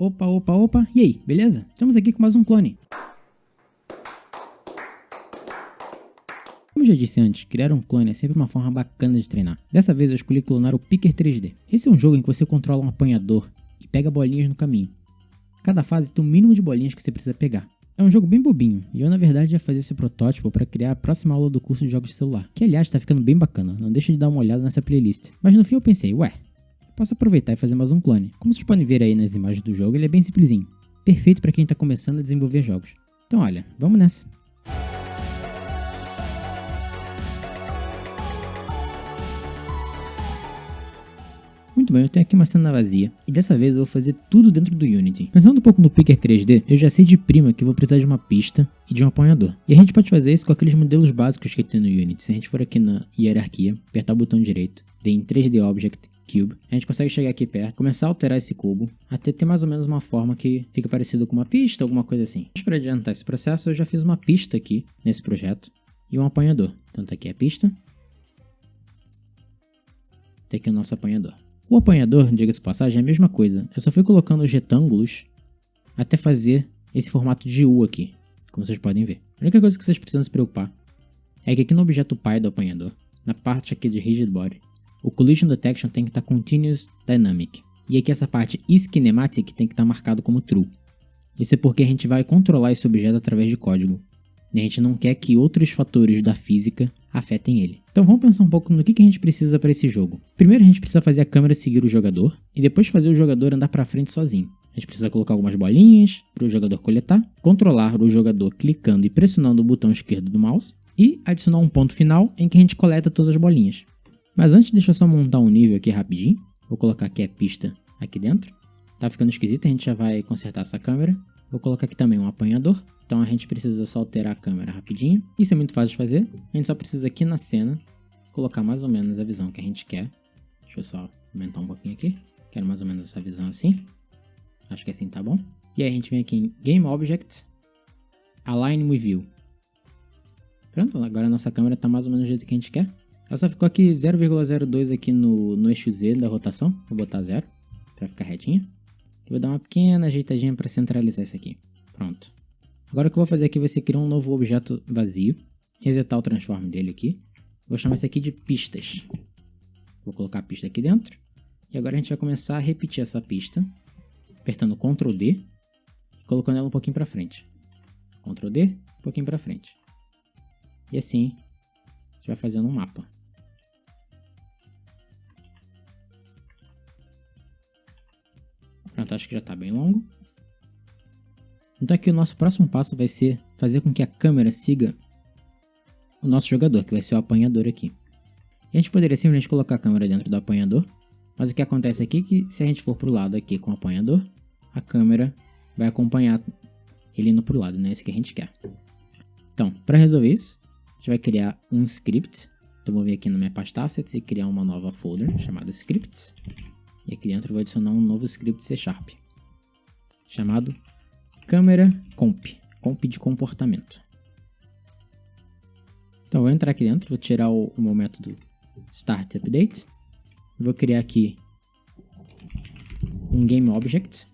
Opa, opa, opa, e aí, beleza? Estamos aqui com mais um clone. Como eu já disse antes, criar um clone é sempre uma forma bacana de treinar. Dessa vez eu escolhi clonar o Picker 3D. Esse é um jogo em que você controla um apanhador e pega bolinhas no caminho. Cada fase tem um mínimo de bolinhas que você precisa pegar. É um jogo bem bobinho, e eu na verdade ia fazer esse protótipo para criar a próxima aula do curso de jogos de celular, que aliás tá ficando bem bacana, não deixa de dar uma olhada nessa playlist. Mas no fim eu pensei, posso aproveitar e fazer mais um clone. Como vocês podem ver aí nas imagens do jogo, ele é bem simplesinho. Perfeito para quem tá começando a desenvolver jogos. Então olha, vamos nessa. Muito bem, eu tenho aqui uma cena vazia, e dessa vez eu vou fazer tudo dentro do Unity. Pensando um pouco no Picker 3D, eu já sei de prima que eu vou precisar de uma pista e de um apanhador. E a gente pode fazer isso com aqueles modelos básicos que tem no Unity. Se a gente for aqui na hierarquia, apertar o botão direito, vem em 3D Object, Cube, a gente consegue chegar aqui perto, começar a alterar esse cubo, até ter mais ou menos uma forma que fica parecido com uma pista, alguma coisa assim. Mas para adiantar esse processo, eu já fiz uma pista aqui, nesse projeto, e um apanhador. Então tá aqui a pista, tá aqui o nosso apanhador. O apanhador, diga-se de passagem, é a mesma coisa. Eu só fui colocando os retângulos até fazer esse formato de U aqui, como vocês podem ver. A única coisa que vocês precisam se preocupar é que aqui no objeto pai do apanhador, na parte aqui de Rigid Body, o Collision Detection tem que estar Continuous Dynamic. E aqui essa parte Kinematic tem que estar marcado como True. Isso é porque a gente vai controlar esse objeto através de código. E a gente não quer que outros fatores da física afetem ele. Então vamos pensar um pouco no que a gente precisa para esse jogo. Primeiro a gente precisa fazer a câmera seguir o jogador e depois fazer o jogador andar para frente sozinho. A gente precisa colocar algumas bolinhas para o jogador coletar, controlar o jogador clicando e pressionando o botão esquerdo do mouse e adicionar um ponto final em que a gente coleta todas as bolinhas. Mas antes deixa eu só montar um nível aqui rapidinho. Vou colocar aqui a pista aqui dentro. Tá ficando esquisito, a gente já vai consertar essa câmera. Vou colocar aqui também um apanhador. Então a gente precisa só alterar a câmera rapidinho. Isso é muito fácil de fazer. A gente só precisa aqui na cena colocar mais ou menos a visão que a gente quer. Deixa eu só aumentar um pouquinho aqui. Quero mais ou menos essa visão assim. Acho que assim tá bom. E aí a gente vem aqui em Game Object, Align with View. Pronto, agora a nossa câmera tá mais ou menos do jeito que a gente quer. Ela só ficou aqui 0,02 aqui no eixo Z da rotação. Vou botar 0 para ficar retinho. Vou dar uma pequena ajeitadinha para centralizar isso aqui. Pronto. Agora o que eu vou fazer aqui vai ser criar um novo objeto vazio. Resetar o transform dele aqui. Vou chamar isso aqui de pistas. Vou colocar a pista aqui dentro. E agora a gente vai começar a repetir essa pista. Apertando Ctrl D. E colocando ela um pouquinho para frente. Ctrl D, um pouquinho para frente. E assim a gente vai fazendo um mapa. Pronto, acho que já está bem longo. Então aqui o nosso próximo passo vai ser fazer com que a câmera siga o nosso jogador, que vai ser o apanhador aqui. E a gente poderia simplesmente colocar a câmera dentro do apanhador, mas o que acontece aqui é que se a gente for para o lado aqui com o apanhador, a câmera vai acompanhar ele indo para o lado, né? Isso que a gente quer. Então, para resolver isso, a gente vai criar um script. Então vou vir aqui no minha pasta Assets e criar uma nova folder chamada Scripts. E aqui dentro eu vou adicionar um novo script C#, chamado Câmera Comp de comportamento. Então eu vou entrar aqui dentro, vou tirar o meu método Start Update. Vou criar aqui um Game Object.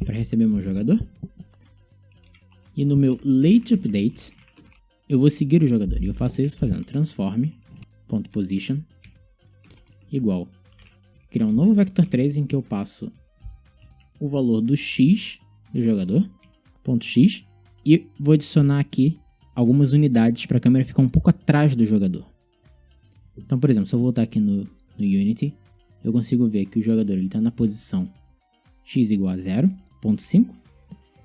Para receber meu jogador. E no meu Late Update, eu vou seguir o jogador. E eu faço isso fazendo transform.position igual. Criar um novo vector 3 em que eu passo o valor do x do jogador, ponto x, e vou adicionar aqui algumas unidades para a câmera ficar um pouco atrás do jogador. Então, por exemplo, se eu voltar aqui no Unity, eu consigo ver que o jogador está na posição x igual a 0.5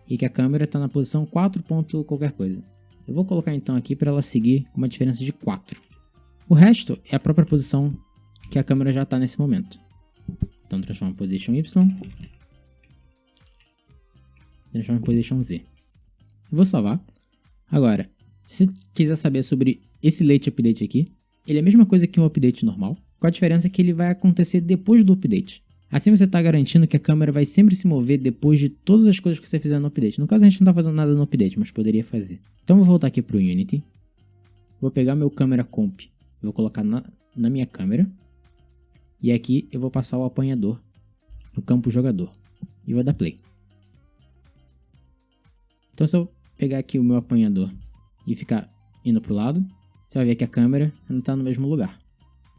e que a câmera está na posição 4. Qualquer coisa. Eu vou colocar então aqui para ela seguir uma diferença de 4. O resto é a própria posição que a câmera já está nesse momento. Então transforma position Y, transforma em position Z. Eu vou salvar. Agora, se você quiser saber sobre esse late update aqui, ele é a mesma coisa que um update normal, com a diferença que ele vai acontecer depois do update. Assim você está garantindo que a câmera vai sempre se mover depois de todas as coisas que você fizer no update. No caso a gente não está fazendo nada no update, mas poderia fazer. Então eu vou voltar aqui para o Unity. Vou pegar meu câmera comp, vou colocar na minha câmera. E aqui eu vou passar o apanhador no campo jogador. E vou dar play. Então se eu pegar aqui o meu apanhador e ficar indo pro lado, você vai ver que a câmera não está no mesmo lugar.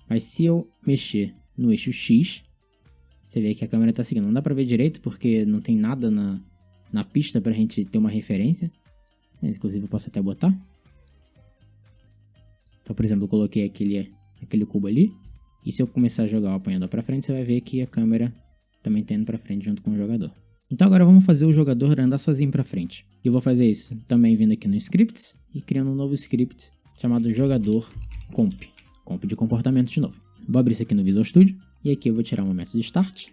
Mas se eu mexer no eixo X, você vê que a câmera está seguindo. Não dá para ver direito porque não tem nada na pista para a gente ter uma referência. Mas, inclusive eu posso até botar. Então, por exemplo, eu coloquei aquele cubo ali. E se eu começar a jogar o apanhador para frente, você vai ver que a câmera também está indo para frente junto com o jogador. Então agora vamos fazer o jogador andar sozinho para frente. E eu vou fazer isso também vindo aqui no Scripts e criando um novo script chamado jogador comp. Comp de comportamento de novo. Vou abrir isso aqui no Visual Studio. E aqui eu vou tirar o método start.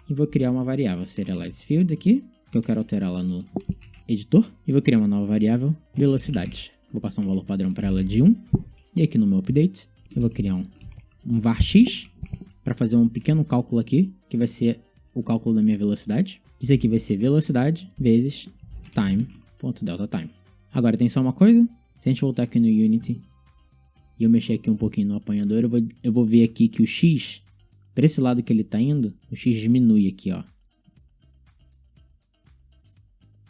E vou criar uma variável serializeField aqui, que eu quero alterar lá no editor. E vou criar uma nova variável velocidade. Vou passar um valor padrão para ela de 1. E aqui no meu update eu vou criar um var x para fazer um pequeno cálculo aqui, que vai ser o cálculo da minha velocidade. Isso aqui vai ser velocidade vezes time.deltaTime. Agora tem só uma coisa. Se a gente voltar aqui no Unity e eu mexer aqui um pouquinho no apanhador, eu vou ver aqui que o x, para esse lado que ele está indo, o x diminui aqui, ó.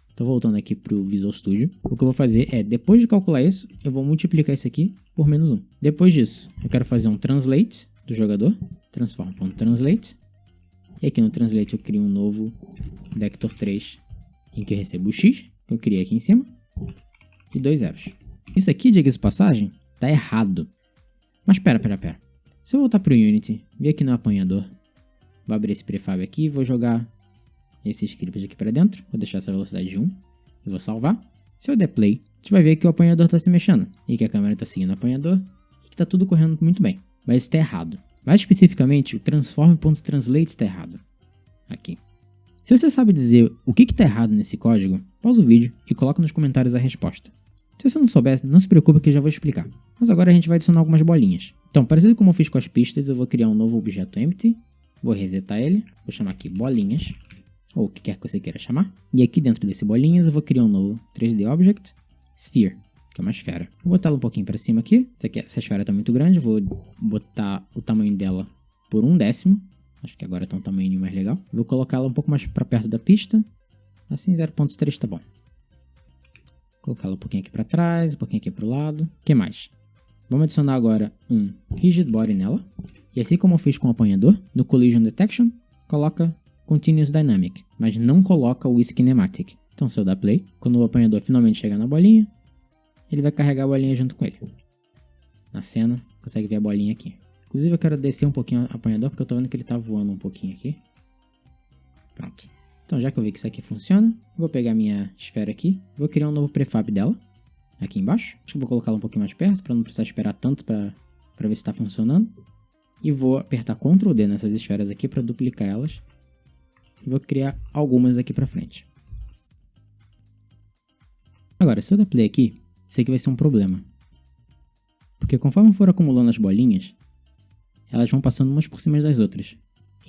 Estou voltando aqui para o Visual Studio. O que eu vou fazer é, depois de calcular isso, eu vou multiplicar isso aqui por menos 1. Depois disso, eu quero fazer um translate do jogador. Transform.translate. E aqui no translate eu crio um novo vector 3 em que eu recebo o x, que eu criei aqui em cima, e 2 zeros. Isso aqui, diga-se de passagem, tá errado. Mas pera. Se eu voltar para o Unity, vir aqui no apanhador, vou abrir esse prefab aqui e vou jogar esse script aqui para dentro. Vou deixar essa velocidade de 1 e vou salvar. Se eu der play, a gente vai ver que o apanhador está se mexendo e que a câmera está seguindo o apanhador e que está tudo correndo muito bem. Mas está errado. Mais especificamente, o transform.translate está errado. Aqui. Se você sabe dizer o que está errado nesse código, pausa o vídeo e coloca nos comentários a resposta. Se você não souber, não se preocupe que eu já vou explicar. Mas agora a gente vai adicionar algumas bolinhas. Então, parecido como eu fiz com as pistas, eu vou criar um novo objeto empty. Vou resetar ele. Vou chamar aqui bolinhas. Ou o que quer que você queira chamar. E aqui dentro desse bolinhas eu vou criar um novo 3D Object. Sphere, que é uma esfera. Vou botar ela um pouquinho para cima aqui. Essa esfera está muito grande. Vou botar o tamanho dela por 1/10. Acho que agora está um tamanho mais legal. Vou colocar ela um pouco mais para perto da pista. Assim 0.3 tá bom. Colocar ela um pouquinho aqui para trás, um pouquinho aqui para o lado. O que mais? Vamos adicionar agora um Rigid Body nela. E assim como eu fiz com o apanhador, no Collision Detection, coloca Continuous Dynamic, mas não coloca o Kinematic. Então se eu dar play, quando o apanhador finalmente chegar na bolinha, ele vai carregar a bolinha junto com ele. Na cena, consegue ver a bolinha aqui. Inclusive eu quero descer um pouquinho o apanhador, porque eu tô vendo que ele tá voando um pouquinho aqui. Pronto. Então já que eu vi que isso aqui funciona, vou pegar a minha esfera aqui, vou criar um novo prefab dela, aqui embaixo. Acho que vou colocar ela um pouquinho mais perto, para não precisar esperar tanto para ver se está funcionando. E vou apertar Ctrl D nessas esferas aqui para duplicar elas. E vou criar algumas aqui para frente. Agora, se eu der play aqui, sei que vai ser um problema. Porque conforme eu for acumulando as bolinhas, elas vão passando umas por cima das outras.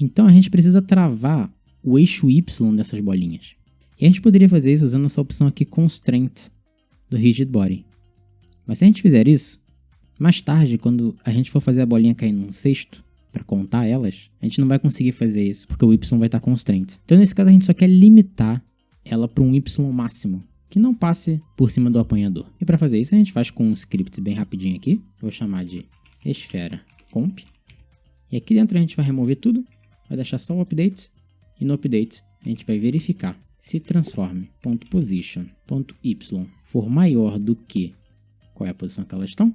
Então a gente precisa travar o eixo Y dessas bolinhas. E a gente poderia fazer isso usando essa opção aqui, Constraint, do Rigid Body. Mas se a gente fizer isso, mais tarde, quando a gente for fazer a bolinha cair num cesto, para contar elas, a gente não vai conseguir fazer isso, porque o Y vai estar constraint. Então nesse caso a gente só quer limitar ela para um Y máximo, que não passe por cima do apanhador. E para fazer isso a gente faz com um script bem rapidinho aqui. Vou chamar de esfera comp. E aqui dentro a gente vai remover tudo, vai deixar só o update. E no update a gente vai verificar se transform.position.y for maior do que qual é a posição que elas estão,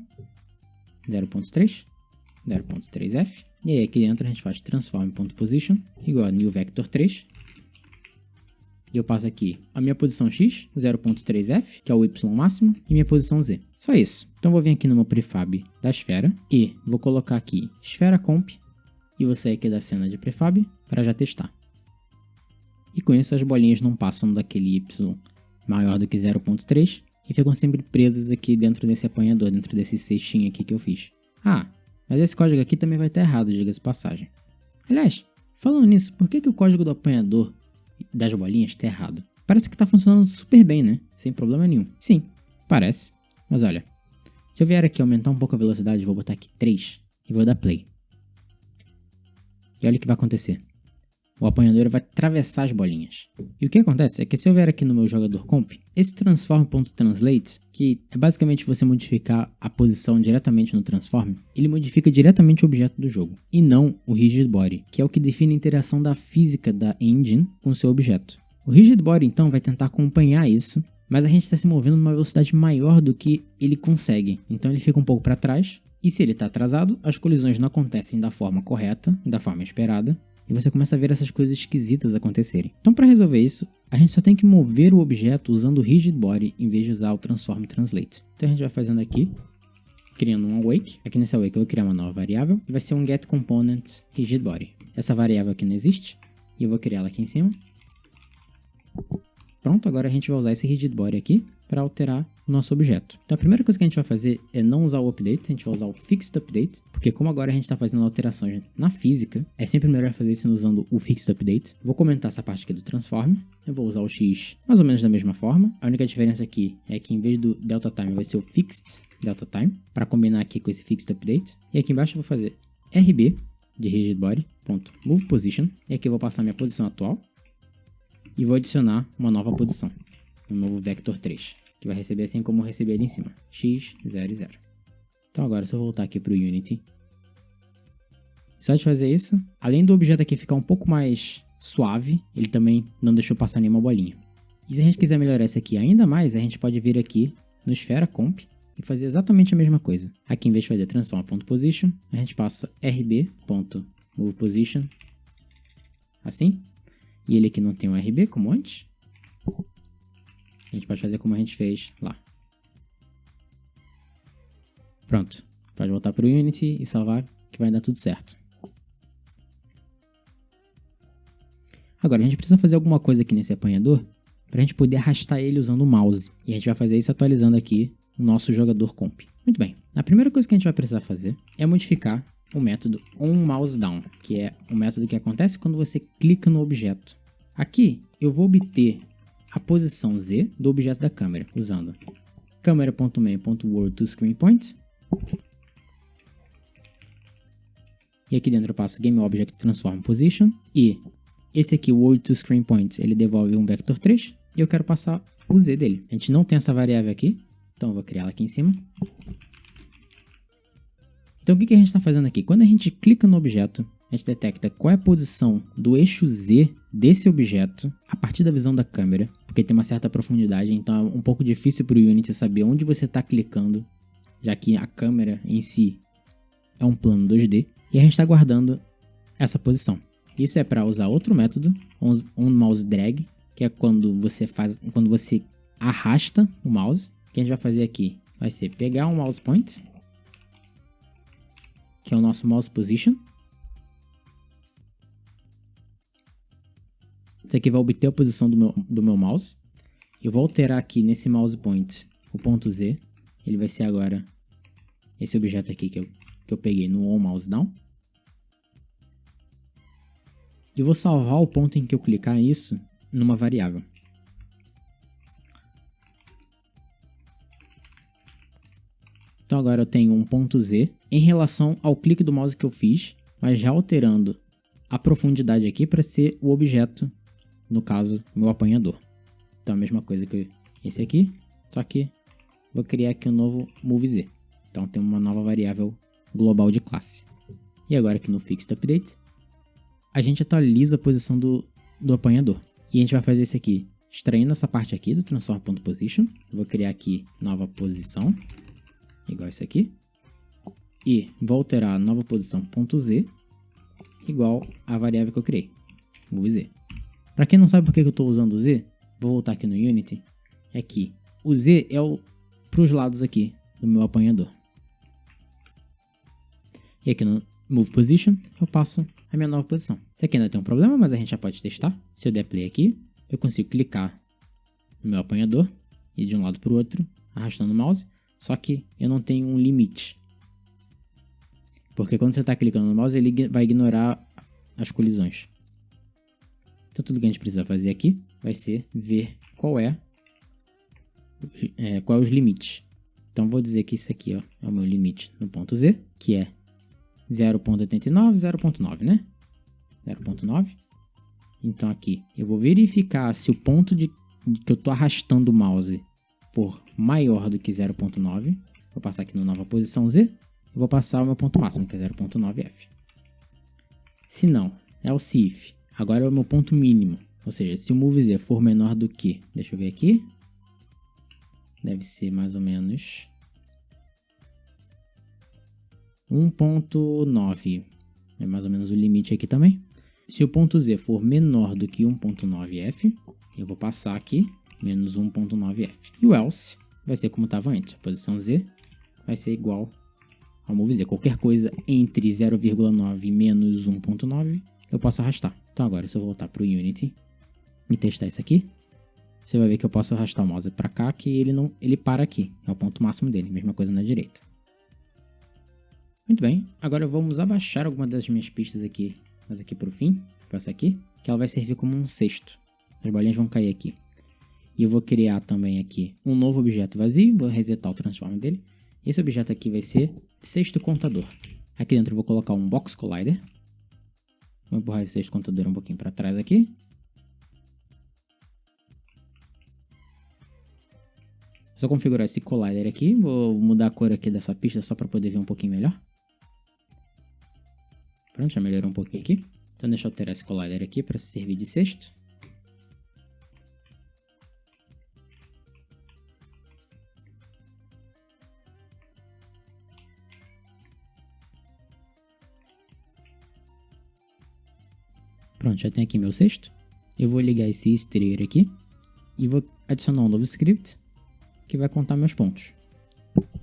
0.3, 0.3f. E aí aqui dentro a gente faz transform.position igual a new vector 3. E eu passo aqui a minha posição x, 0.3f, que é o y máximo, e minha posição z. Só isso. Então eu vou vir aqui no meu prefab da esfera e vou colocar aqui esfera comp e vou sair aqui da cena de prefab para já testar. E com isso as bolinhas não passam daquele y maior do que 0.3 e ficam sempre presas aqui dentro desse apanhador, dentro desse cestinho aqui que eu fiz. Ah, mas esse código aqui também vai estar errado, diga-se de passagem. Aliás, falando nisso, por que o código do apanhador das bolinhas está errado? Parece que está funcionando super bem, né? Sem problema nenhum. Sim, parece. Mas olha, se eu vier aqui aumentar um pouco a velocidade, vou botar aqui 3 e vou dar play. E olha o que vai acontecer. O apanhador vai atravessar as bolinhas. E o que acontece é que se eu vier aqui no meu jogador comp, esse transform.translate, que é basicamente você modificar a posição diretamente no transform, ele modifica diretamente o objeto do jogo, e não o rigid body, que é o que define a interação da física da engine com o seu objeto. O rigid body então vai tentar acompanhar isso, mas a gente está se movendo numa velocidade maior do que ele consegue, então ele fica um pouco para trás, e se ele está atrasado, as colisões não acontecem da forma correta, da forma esperada, e você começa a ver essas coisas esquisitas acontecerem. Então, para resolver isso, a gente só tem que mover o objeto usando o rigid body em vez de usar o transform translate. Então a gente vai fazendo aqui, criando um awake. Aqui nesse awake eu vou criar uma nova variável e vai ser um getComponent rigid body. Essa variável aqui não existe e eu vou criar ela aqui em cima. Pronto, agora a gente vai usar esse rigid body aqui para alterar o nosso objeto. Então a primeira coisa que a gente vai fazer é não usar o update, a gente vai usar o fixed update, porque como agora a gente está fazendo alterações na física, é sempre melhor fazer isso usando o fixed update. Vou comentar essa parte aqui do transform, eu vou usar o x mais ou menos da mesma forma. A única diferença aqui é que em vez do delta time vai ser o fixed delta time, para combinar aqui com esse fixed update. E aqui embaixo eu vou fazer rb de rigid body, ponto, move position, e aqui eu vou passar minha posição atual e vou adicionar uma nova posição, um novo vector 3. Que vai receber assim como eu recebi ali em cima, x, 0 e 0. Então agora, se eu voltar aqui para o Unity, só de fazer isso, além do objeto aqui ficar um pouco mais suave, ele também não deixou passar nenhuma bolinha. E se a gente quiser melhorar isso aqui ainda mais, a gente pode vir aqui no Esfera Comp e fazer exatamente a mesma coisa. Aqui, em vez de fazer transform.position, a gente passa rb.movePosition, assim, e ele aqui não tem um rb como antes. A gente pode fazer como a gente fez lá. Pronto. Pode voltar para o Unity e salvar que vai dar tudo certo. Agora, a gente precisa fazer alguma coisa aqui nesse apanhador para a gente poder arrastar ele usando o mouse. E a gente vai fazer isso atualizando aqui o nosso jogador comp. Muito bem. A primeira coisa que a gente vai precisar fazer é modificar o método onMouseDown, que é o método que acontece quando você clica no objeto. Aqui, eu vou obter a posição Z do objeto da câmera, usando camera.main.world2screenPoint. E aqui dentro eu passo GameObjectTransformPosition. E esse aqui, o world2screenPoint, ele devolve um vector 3. E eu quero passar o Z dele. A gente não tem essa variável aqui, então eu vou criar ela aqui em cima. Então o que a gente está fazendo aqui? Quando a gente clica no objeto, a gente detecta qual é a posição do eixo Z desse objeto a partir da visão da câmera, porque tem uma certa profundidade, então é um pouco difícil para o Unity saber onde você está clicando, já que a câmera em si é um plano 2D, e a gente está guardando essa posição. Isso é para usar outro método, onMouseDrag, que é quando você arrasta o mouse. O que a gente vai fazer aqui vai ser pegar um mouse point, que é o nosso mouse position. Isso aqui vai obter a posição do meu mouse. Eu vou alterar aqui nesse mouse point o ponto Z. Ele vai ser agora esse objeto aqui que eu peguei no onMouseDown. E vou salvar o ponto em que eu clicar nisso numa variável. Então agora eu tenho um ponto Z em relação ao clique do mouse que eu fiz, mas já alterando a profundidade aqui para ser o objeto, no caso, meu apanhador. Então a mesma coisa que esse aqui, só que vou criar aqui um novo moveZ. Então tem uma nova variável global de classe. E agora aqui no Fixed Update, a gente atualiza a posição do apanhador. E a gente vai fazer isso aqui, extraindo essa parte aqui do transform.position. Vou criar aqui nova posição, igual isso aqui. E vou alterar a nova posição .z, igual a variável que eu criei, moveZ. Para quem não sabe por que eu estou usando o Z, vou voltar aqui no Unity. É que o Z é para os lados aqui do meu apanhador. E aqui no Move Position, eu passo a minha nova posição. Isso aqui ainda tem um problema, mas a gente já pode testar. Se eu der play aqui, eu consigo clicar no meu apanhador e de um lado para o outro, arrastando o mouse. Só que eu não tenho um limite. Porque quando você está clicando no mouse, ele vai ignorar as colisões. Então tudo que a gente precisa fazer aqui vai ser ver quais os limites. Então vou dizer que isso aqui, ó, é o meu limite no ponto Z, que é 0.89, 0.9, né? 0.9. Então aqui, eu vou verificar se o ponto que eu estou arrastando o mouse for maior do que 0.9. Vou passar aqui no nova posição Z. Eu vou passar o meu ponto máximo, que é 0.9F. Se não, else if. Agora é o meu ponto mínimo. Ou seja, se o move Z for menor do que... Deixa eu ver aqui. Deve ser mais ou menos 1.9. É mais ou menos o limite aqui também. Se o ponto Z for menor do que 1.9F, eu vou passar aqui menos 1.9F. E o else vai ser como estava antes. A posição Z vai ser igual ao move Z. Qualquer coisa entre 0,9 e menos 1.9, eu posso arrastar. Então agora, se eu voltar para o Unity e testar isso aqui, você vai ver que eu posso arrastar o mouse para cá, que ele para aqui. É o ponto máximo dele. Mesma coisa na direita. Muito bem. Agora vamos abaixar alguma das minhas pistas aqui. Mas aqui para o fim. Essa aqui. Que ela vai servir como um cesto. As bolinhas vão cair aqui. E eu vou criar também aqui um novo objeto vazio. Vou resetar o transform dele. Esse objeto aqui vai ser cesto contador. Aqui dentro eu vou colocar um box collider. Vou empurrar esse cesto contador um pouquinho para trás aqui. Só configurar esse collider aqui. Vou mudar a cor aqui dessa pista só para poder ver um pouquinho melhor. Pronto, já melhorou um pouquinho aqui. Então deixa eu alterar esse collider aqui para servir de cesto. Pronto, já tem aqui meu cesto. Eu vou ligar esse extrair aqui. E vou adicionar um novo script que vai contar meus pontos.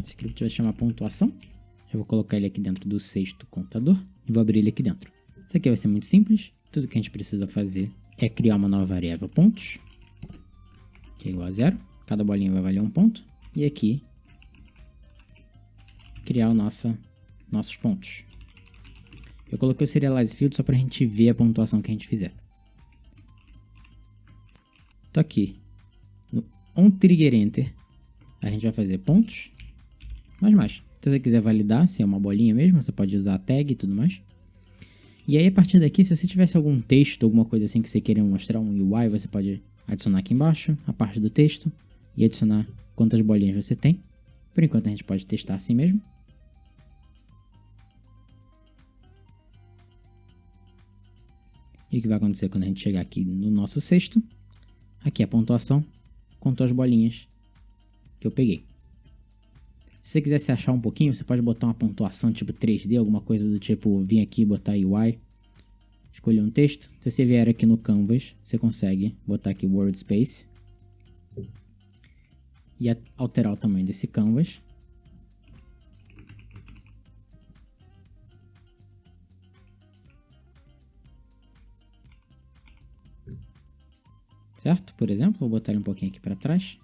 Esse script vai chamar pontuação. Eu vou colocar ele aqui dentro do cesto contador e vou abrir ele aqui dentro. Isso aqui vai ser muito simples. Tudo que a gente precisa fazer é criar uma nova variável pontos, que é igual a 0. Cada bolinha vai valer um ponto. E aqui, criar nossos pontos. Eu coloquei o serialize field só para a gente ver a pontuação que a gente fizer. Então aqui, no onTriggerEnter, a gente vai fazer pontos, mais. Se você quiser validar se é uma bolinha mesmo, você pode usar a tag e tudo mais. E aí, a partir daqui, se você tivesse algum texto, alguma coisa assim que você queira mostrar, um UI, você pode adicionar aqui embaixo, a parte do texto, e adicionar quantas bolinhas você tem. Por enquanto, a gente pode testar assim mesmo. E o que vai acontecer quando a gente chegar aqui no nosso cesto? Aqui a pontuação, contou as bolinhas que eu peguei. Se você quiser se achar um pouquinho, você pode botar uma pontuação tipo 3D, alguma coisa do tipo, vir aqui e botar UI, escolher um texto. Se você vier aqui no Canvas, você consegue botar aqui Word Space e alterar o tamanho desse Canvas. Certo? Por exemplo, vou botar ele um pouquinho aqui para trás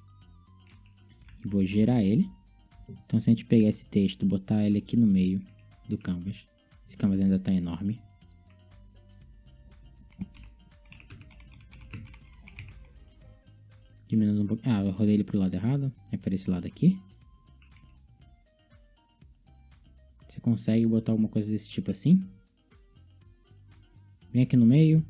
e vou gerar ele. Então, se a gente pegar esse texto e botar ele aqui no meio do canvas, esse canvas ainda está enorme. Diminuindo um pouquinho. Eu rodei ele para o lado errado. É para esse lado aqui. Você consegue botar alguma coisa desse tipo assim. Vem aqui no meio.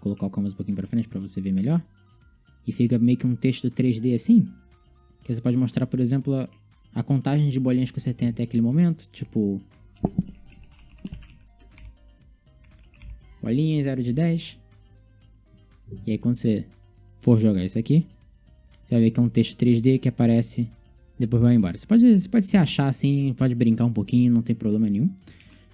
Colocar o canvas um pouquinho para frente para você ver melhor. E fica meio que um texto 3D assim. Que você pode mostrar, por exemplo, a contagem de bolinhas que você tem até aquele momento. Tipo, bolinhas 0 de 10. E aí quando você for jogar isso aqui, você vai ver que é um texto 3D que aparece, depois vai embora. Você pode se achar assim, pode brincar um pouquinho, não tem problema nenhum.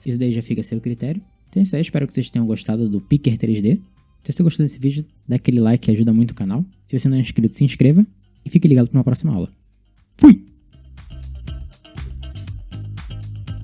Isso daí já fica a seu critério. Então é isso aí, espero que vocês tenham gostado do Picker 3D. Se você gostou desse vídeo, dá aquele like que ajuda muito o canal. Se você não é inscrito, se inscreva. E fique ligado para uma próxima aula. Fui!